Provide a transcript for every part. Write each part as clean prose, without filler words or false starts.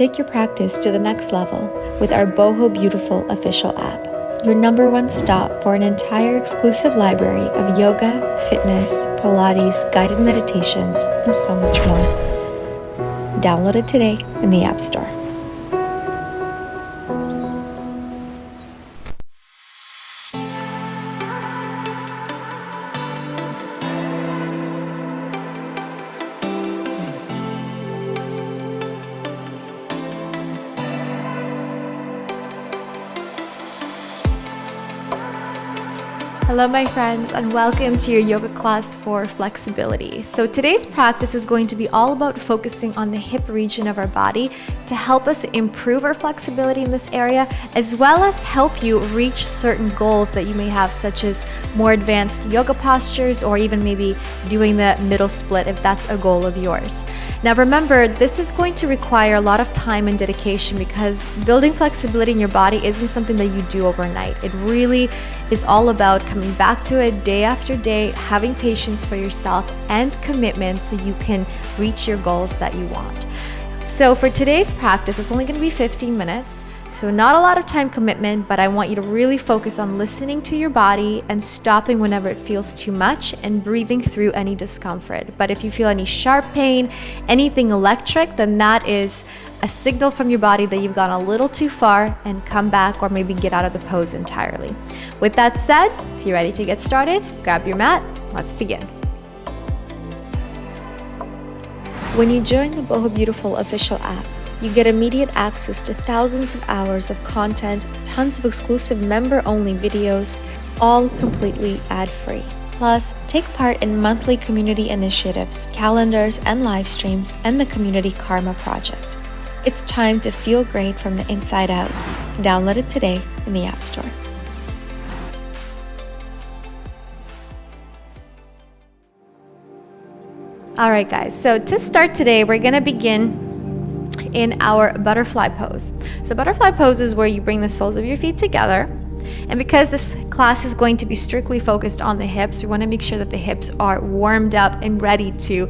take your practice to the next level with our Boho Beautiful official app, your #1 stop for an entire exclusive library of yoga, fitness, Pilates, guided meditations, and so much more. Download it today in the App Store. Hello my friends, and welcome to your yoga class for flexibility. So today's practice is going to be all about focusing on the hip region of our body to help us improve our flexibility in this area, as well as help you reach certain goals that you may have, such as more advanced yoga postures, or even maybe doing the middle split if that's a goal of yours. Now remember, this is going to require a lot of time and dedication, because building flexibility in your body isn't something that you do overnight. It really is all about coming back to it day after day, having patience for yourself and commitment so you can reach your goals that you want. So for today's practice, it's only going to be 15 minutes, so not a lot of time commitment, but I want you to really focus on listening to your body and stopping whenever it feels too much and breathing through any discomfort. But if you feel any sharp pain, anything electric, then that is a signal from your body that you've gone a little too far, and come back or maybe get out of the pose entirely. With that said, if you're ready to get started, grab your mat. Let's begin. When you join the Boho Beautiful official app, you get immediate access to thousands of hours of content, tons of exclusive member-only videos, all completely ad-free. Plus, take part in monthly community initiatives, calendars, and live streams, and the Community Karma Project. It's time to feel great from the inside out. Download it today in the App Store. All right, guys, so to start today, we're gonna begin in our butterfly pose. So butterfly pose is where you bring the soles of your feet together. And because this class is going to be strictly focused on the hips, we wanna make sure that the hips are warmed up and ready to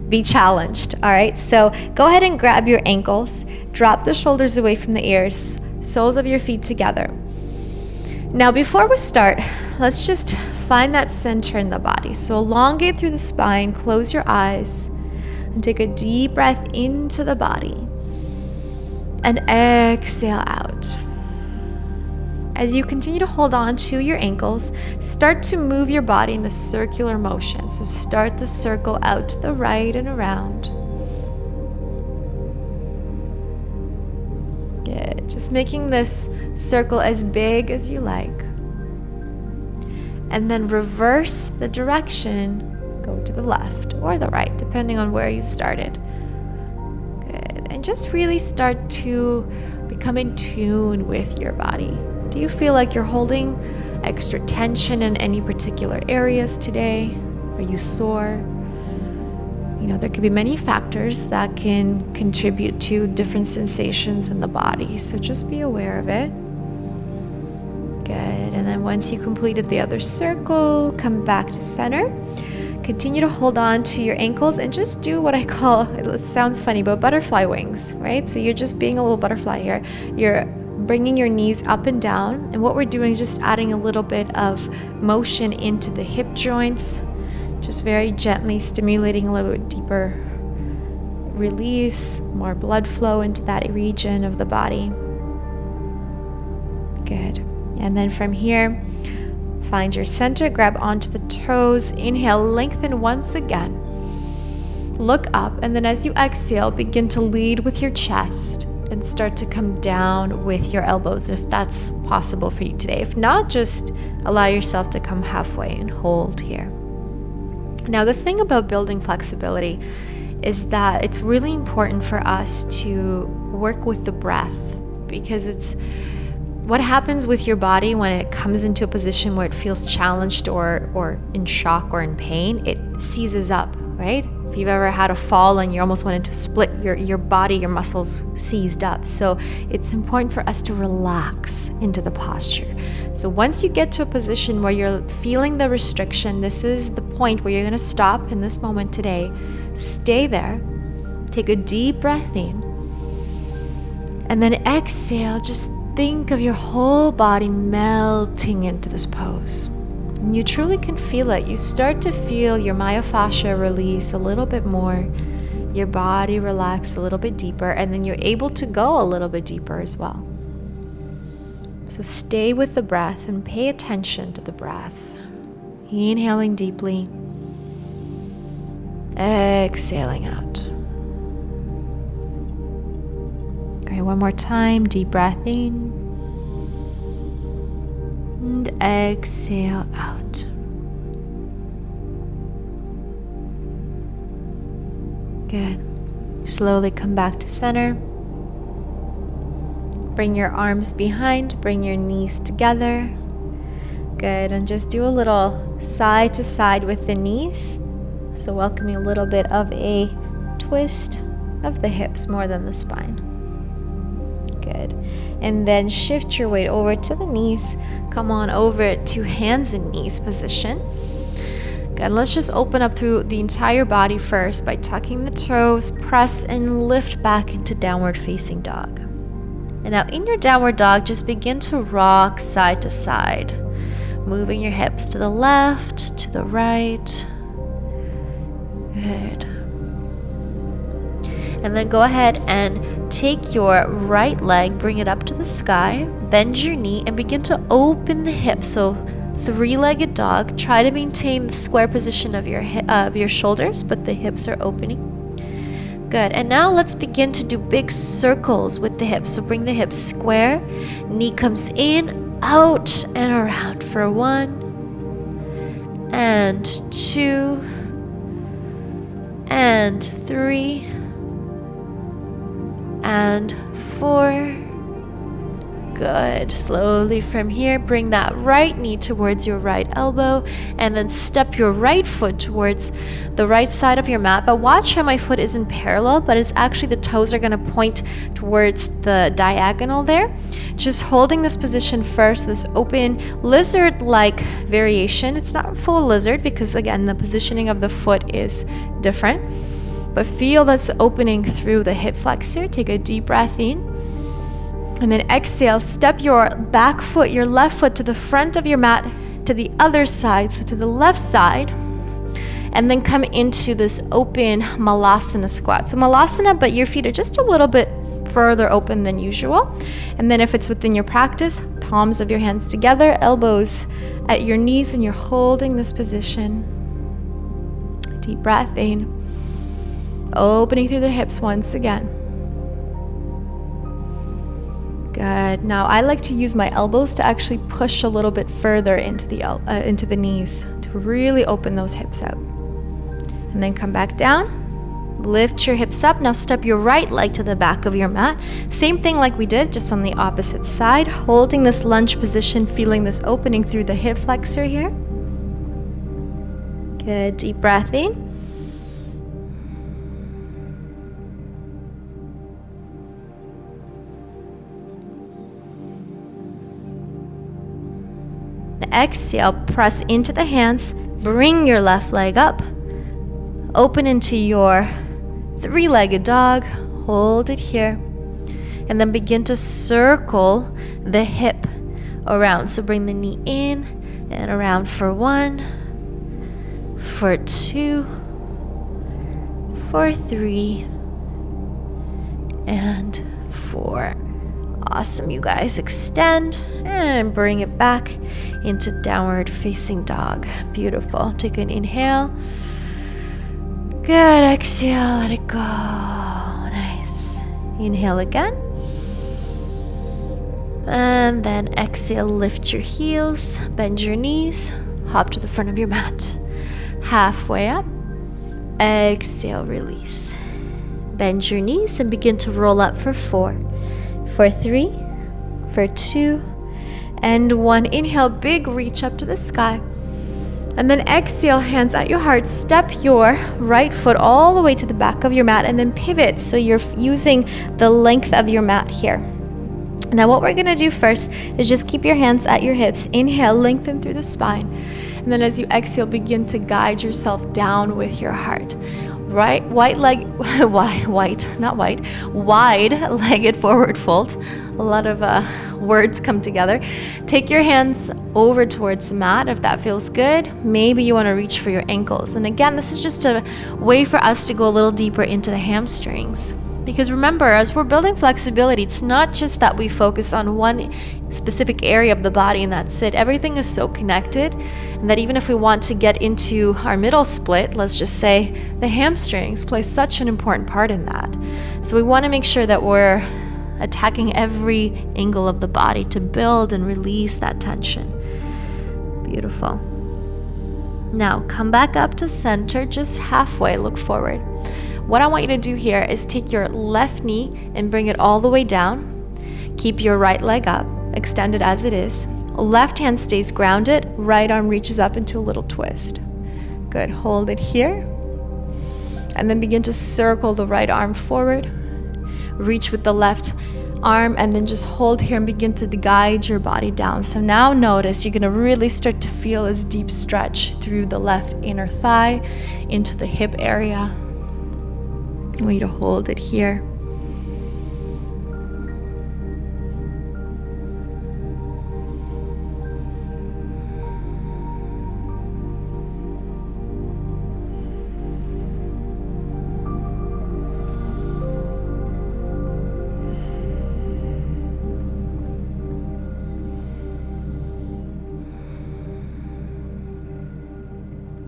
be challenged. All right, so go ahead and grab your ankles, drop the shoulders away from the ears, soles of your feet together. Now before we start, let's just find that center in the body. So elongate through the spine, close your eyes, and take a deep breath into the body, and exhale out. As you continue to hold on to your ankles, start to move your body in a circular motion. So start the circle out to the right and around. Good. Just making this circle as big as you like. And then reverse the direction, go to the left or the right, depending on where you started. Good. And just really start to become in tune with your body. Do you feel like you're holding extra tension in any particular areas today? Are you sore? You know, there could be many factors that can contribute to different sensations in the body, so just be aware of it. Good. And then once you completed the other circle, come back to center. Continue to hold on to your ankles and just do what I call, it sounds funny, but butterfly wings, right? So you're just being a little butterfly here. You're bringing your knees up and down, and what we're doing is just adding a little bit of motion into the hip joints, just very gently stimulating a little bit deeper release, more blood flow into that region of the body. Good. And then from here, find your center, grab onto the toes, inhale, lengthen once again. Look up, and then as you exhale, begin to lead with your chest and start to come down with your elbows if that's possible for you today. If not, just allow yourself to come halfway and hold here. Now, the thing about building flexibility is that it's really important for us to work with the breath, because it's what happens with your body when it comes into a position where it feels challenged or in shock or in pain. It seizes up, right? If you've ever had a fall and you almost wanted to split your body, your muscles seized up. So it's important for us to relax into the posture. So once you get to a position where you're feeling the restriction, this is the point where you're going to stop in this moment today. Stay there. Take a deep breath in. And then exhale, just think of your whole body melting into this pose. And you truly can feel it. You start to feel your myofascia release a little bit more, your body relax a little bit deeper, and then you're able to go a little bit deeper as well. So stay with the breath and pay attention to the breath. Inhaling deeply, exhaling out. Okay, one more time, deep breath in. And exhale out. Good. Slowly come back to center. Bring your arms behind, bring your knees together. Good, and just do a little side to side with the knees. So welcoming a little bit of a twist of the hips more than the spine. Good. And then shift your weight over to the knees. Come on over to hands and knees position. Good. Let's just open up through the entire body first by tucking the toes, press and lift back into downward facing dog. And now in your downward dog, just begin to rock side to side, moving your hips to the left, to the right. Good. And then go ahead and take your right leg, bring it up to the sky, bend your knee, and begin to open the hips. So three-legged dog. Try to maintain the square position of your shoulders, but the hips are opening. Good. And now let's begin to do big circles with the hips. So bring the hips square, knee comes in, out, and around for 1 and 2 and 3 and 4. Good. Slowly from here, bring that right knee towards your right elbow and then step your right foot towards the right side of your mat. But watch how my foot isn't parallel, but it's actually the toes are going to point towards the diagonal there. Just holding this position first, this open lizard-like variation. It's not full lizard because, again, the positioning of the foot is different. But feel this opening through the hip flexor. Take a deep breath in. And then exhale, step your back foot, your left foot to the front of your mat, to the other side, so to the left side. And then come into this open malasana squat. So malasana, but your feet are just a little bit further open than usual. And then if it's within your practice, palms of your hands together, elbows at your knees, and you're holding this position. Deep breath in. Opening through the hips once again. Good. Now I like to use my elbows to actually push a little bit further into the knees to really open those hips out. And then come back down. Lift your hips up. Now step your right leg to the back of your mat. Same thing like we did, just on the opposite side. Holding this lunge position, feeling this opening through the hip flexor here. Good. Deep breath in. Exhale, press into the hands, bring your left leg up, open into your three-legged dog, hold it here, and then begin to circle the hip around. So bring the knee in and around for 1, for 2, for 3, and 4. Awesome, you guys. Extend and bring it back into downward facing dog. Beautiful. Take an inhale. Good. Exhale. Let it go. Nice. Inhale again. And then exhale. Lift your heels. Bend your knees. Hop to the front of your mat. Halfway up. Exhale. Release. Bend your knees and begin to roll up for 4. For 3, for 2, and 1. Inhale, big reach up to the sky. And then exhale, hands at your heart. Step your right foot all the way to the back of your mat and then pivot. So you're using the length of your mat here. Now what we're gonna do first is just keep your hands at your hips. Inhale, lengthen through the spine. And then as you exhale, begin to guide yourself down with your heart. Right wide-legged forward fold. A lot of words come together. Take your hands over towards the mat if that feels good. Maybe you want to reach for your ankles. And again, this is just a way for us to go a little deeper into the hamstrings. Because remember, as we're building flexibility, it's not just that we focus on one specific area of the body and that's it. Everything is so connected, and that even if we want to get into our middle split, let's just say the hamstrings play such an important part in that. So we want to make sure that we're attacking every angle of the body to build and release that tension. Beautiful. Now come back up to center, just halfway, look forward. What I want you to do here is take your left knee and bring it all the way down. Keep your right leg up, extended as it is. Left hand stays grounded, right arm reaches up into a little twist. Good, hold it here. And then begin to circle the right arm forward. Reach with the left arm and then just hold here and begin to guide your body down. So now notice you're gonna really start to feel this deep stretch through the left inner thigh into the hip area. I want you to hold it here.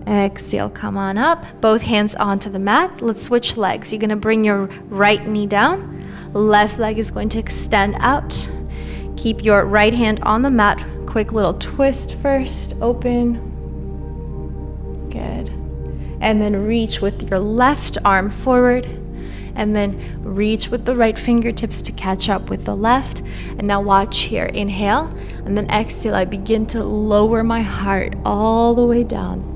Exhale, come on up, both hands onto the mat. Let's switch legs. You're gonna bring your right knee down. Left leg is going to extend out. Keep your right hand on the mat. Quick little twist first, open. Good. And then reach with your left arm forward. And then reach with the right fingertips to catch up with the left. And now watch here, inhale. And then exhale, I begin to lower my heart all the way down.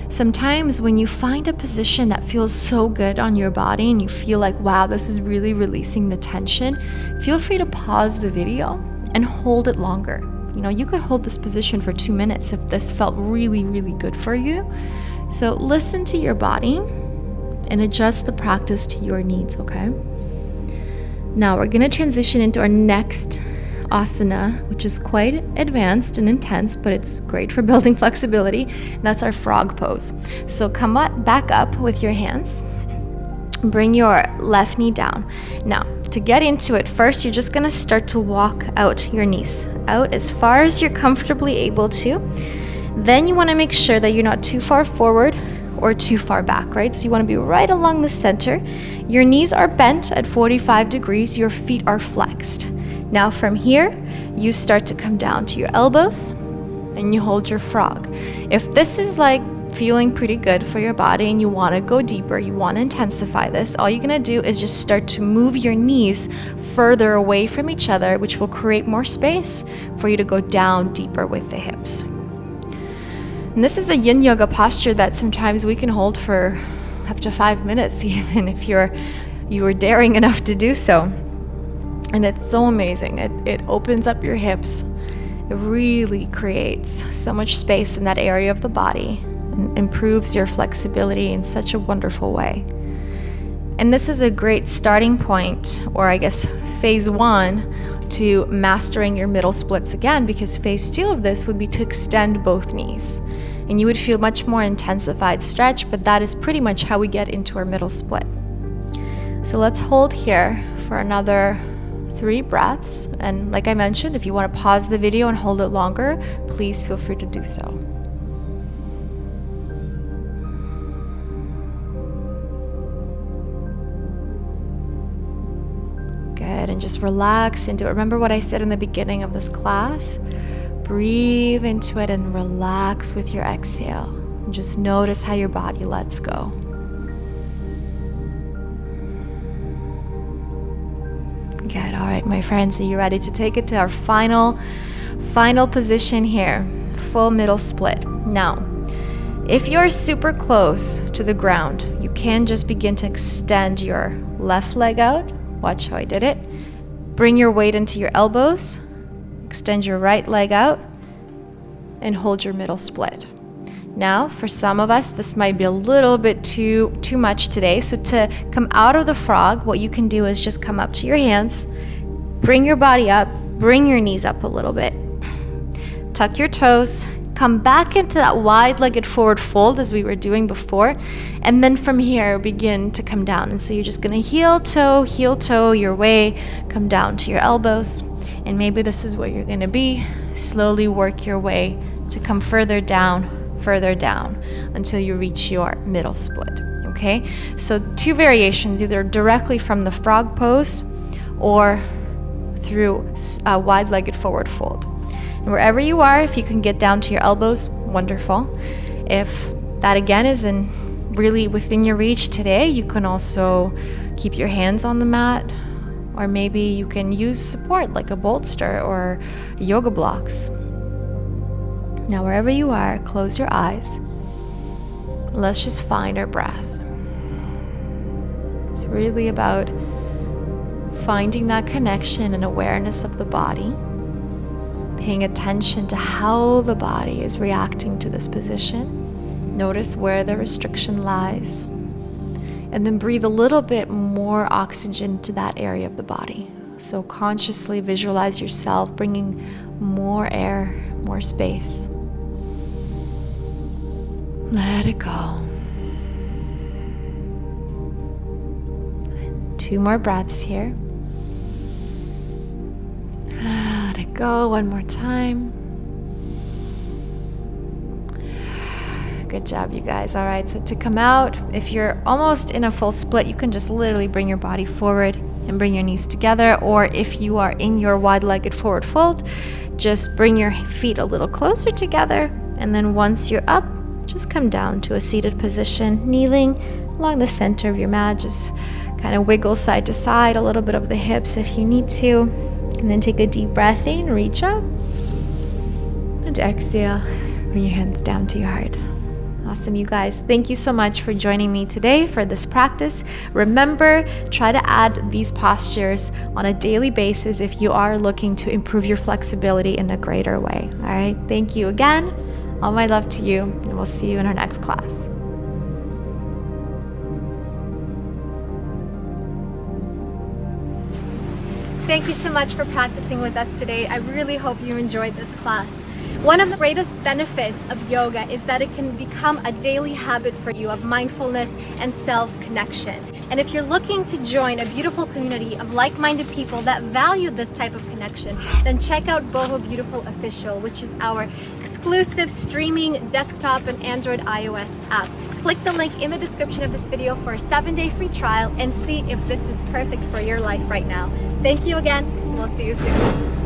Sometimes when you find a position that feels so good on your body and you feel like, wow, this is really releasing the tension, feel free to pause the video and hold it longer. You know, you could hold this position for 2 minutes if this felt really, really good for you. So listen to your body and adjust the practice to your needs, okay? Now we're gonna transition into our next asana, which is quite advanced and intense, but it's great for building flexibility. And that's our frog pose. So come back up with your hands. Bring your left knee down. Now, to get into it, first you're just gonna start to walk out your knees, out as far as you're comfortably able to. Then you wanna make sure that you're not too far forward or too far back, right? So you wanna be right along the center. Your knees are bent at 45 degrees, your feet are flexed. Now from here, you start to come down to your elbows and you hold your frog. If this is like feeling pretty good for your body and you want to go deeper, you want to intensify this, all you're going to do is just start to move your knees further away from each other, which will create more space for you to go down deeper with the hips. And this is a yin yoga posture that sometimes we can hold for up to 5 minutes, even if you were daring enough to do so. And it's so amazing. It opens up your hips. It really creates so much space in that area of the body and improves your flexibility in such a wonderful way. And this is a great starting point, or I guess phase 1, to mastering your middle splits again, because phase 2 of this would be to extend both knees. And you would feel much more intensified stretch, but that is pretty much how we get into our middle split. So let's hold here for another 3 breaths. And like I mentioned, if you want to pause the video and hold it longer, please feel free to do so. Good, and just relax into it. Remember what I said in the beginning of this class? Breathe into it and relax with your exhale. And just notice how your body lets go. Good. All right, my friends, are you ready to take it to our final position here? Full middle split. Now, if you're super close to the ground, you can just begin to extend your left leg out. Watch how I did it. Bring your weight into your elbows. Extend your right leg out and hold your middle split. Now, for some of us, this might be a little bit too much today. So to come out of the frog, what you can do is just come up to your hands, bring your body up, bring your knees up a little bit, tuck your toes, come back into that wide-legged forward fold as we were doing before, and then from here begin to come down. And so you're just going to heel toe your way, come down to your elbows, and maybe this is where you're going to be. Slowly work your way to come further down until you reach your middle split. Okay, so 2 variations, either directly from the frog pose or through a wide-legged forward fold. And wherever you are, if you can get down to your elbows, wonderful. If that again isn't really within your reach today, you can also keep your hands on the mat, or maybe you can use support like a bolster or yoga blocks. Now, wherever you are, close your eyes. Let's just find our breath. It's really about finding that connection and awareness of the body, paying attention to how the body is reacting to this position. Notice where the restriction lies, and then breathe a little bit more oxygen to that area of the body. So consciously visualize yourself bringing more air, more space. Let it go. 2 more breaths here. Let it go. 1 more time. Good job, you guys. All right, so to come out, if you're almost in a full split, you can just literally bring your body forward and bring your knees together. Or if you are in your wide-legged forward fold, just bring your feet a little closer together. And then once you're up, just come down to a seated position, kneeling along the center of your mat. Just kind of wiggle side to side, a little bit of the hips if you need to. And then take a deep breath in, reach up. And exhale, bring your hands down to your heart. Awesome, you guys. Thank you so much for joining me today for this practice. Remember, try to add these postures on a daily basis if you are looking to improve your flexibility in a greater way. All right, thank you again. All my love to you, and we'll see you in our next class. Thank you so much for practicing with us today. I really hope you enjoyed this class. One of the greatest benefits of yoga is that it can become a daily habit for you of mindfulness and self-connection. And if you're looking to join a beautiful community of like-minded people that value this type of connection, then check out Boho Beautiful Official, which is our exclusive streaming desktop and Android iOS app. Click the link in the description of this video for a 7-day free trial and see if this is perfect for your life right now. Thank you again, and we'll see you soon.